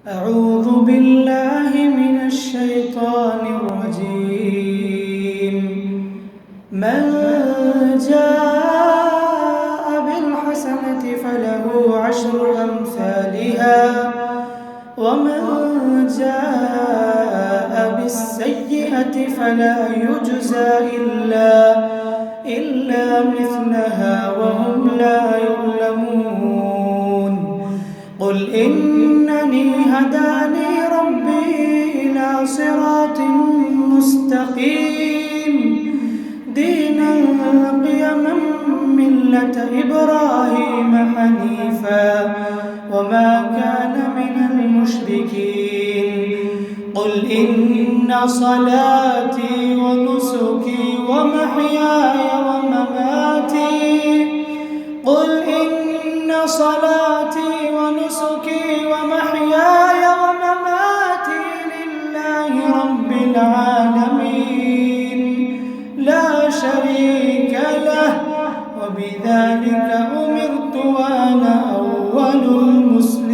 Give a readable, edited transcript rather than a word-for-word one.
أعوذ بالله من الشيطان الرجيم. من جاء بالحسنة فله عشر أمثالها ومن جاء بالسيئة فلا يجزى إلا مثلها وهم لا يظلمون. قل إنني هداني ربي إلى صراط مستقيم دينا قيما ملة إبراهيم حنيفا وما كان من المشركين. قل إن صلاتي ونسكي ومحياي ومماتي قل إن صلاتي ونسكي ومحياي ومماتي لله رب العالمين لا شريك له وبذلك أمرت وأنا أول المسلمين.